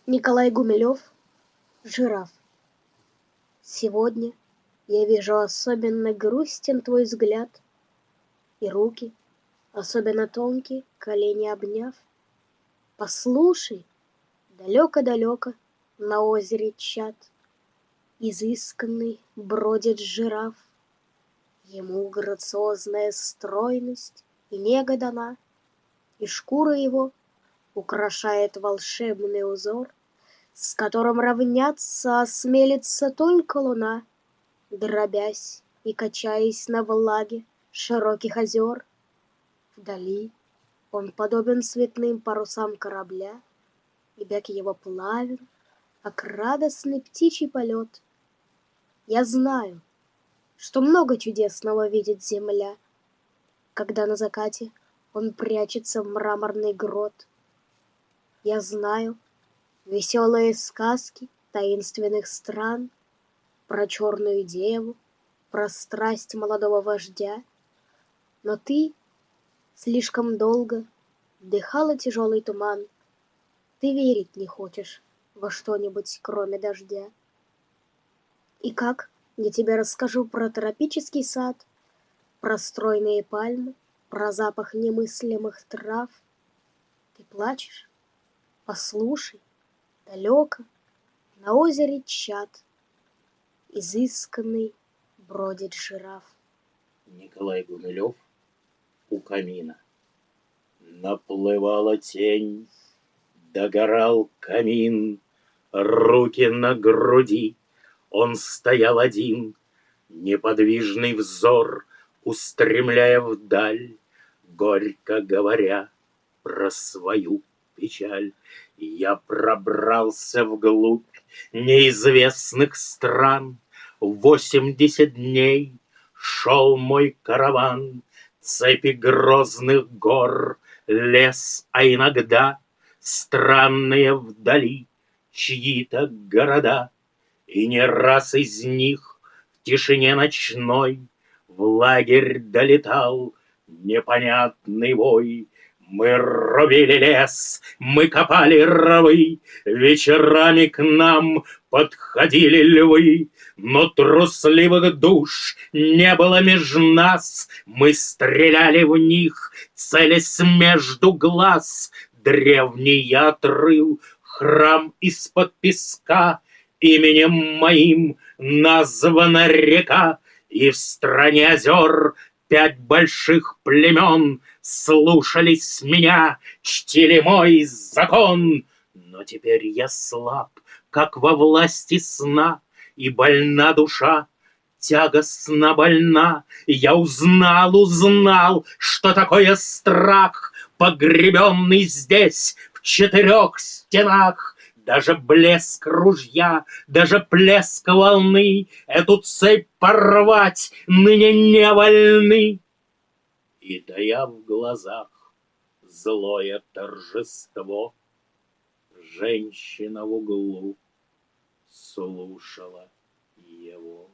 Николай Гумилев, жираф. Сегодня я вижу особенно грустен твой взгляд, и руки, особенно тонкие, колени обняв. Послушай, далеко-далеко на озере чат изысканный бродит жираф. Ему грациозная стройность и нега дана, и шкура его украшает волшебный узор, с которым равняться осмелится только луна, дробясь и качаясь на влаге широких озер. Вдали он подобен цветным парусам корабля, и бег его плавен, как радостный птичий полет. Я знаю, что много чудесного видит земля, когда на закате он прячется в мраморный грот. Я знаю веселые сказки таинственных стран, про черную деву, про страсть молодого вождя. Но ты слишком долго вдыхала тяжелый туман. Ты верить не хочешь во что-нибудь, кроме дождя. И как я тебе расскажу про тропический сад, про стройные пальмы, про запах немыслимых трав? Ты плачешь? Послушай, далеко на озере чат изысканный бродит жираф. Николай Гумилев у камина. Наплывала тень, догорал камин, руки на груди. Он стоял один, неподвижный взор, устремляя вдаль, горько говоря про свою печаль. Я пробрался вглубь неизвестных стран. 80 дней шел мой караван, цепи грозных гор, лес, а иногда странные вдали чьи-то города. И не раз из них в тишине ночной в лагерь долетал непонятный вой. Мы рубили лес, мы копали ровы, вечерами к нам подходили львы, но трусливых душ не было меж нас. Мы стреляли в них, целясь между глаз. Древний я отрыл храм из-под песка, именем моим названа река, и в стране озер 5 больших племен слушались меня, чтили мой закон. Но теперь я слаб, как во власти сна, и больна душа, тягостно больна. Я узнал, что такое страх, погребенный здесь, в 4 стенах. Даже блеск ружья, даже плеск волны эту цепь порвать ныне не вольны. И тая в глазах злое торжество, женщина в углу слушала его.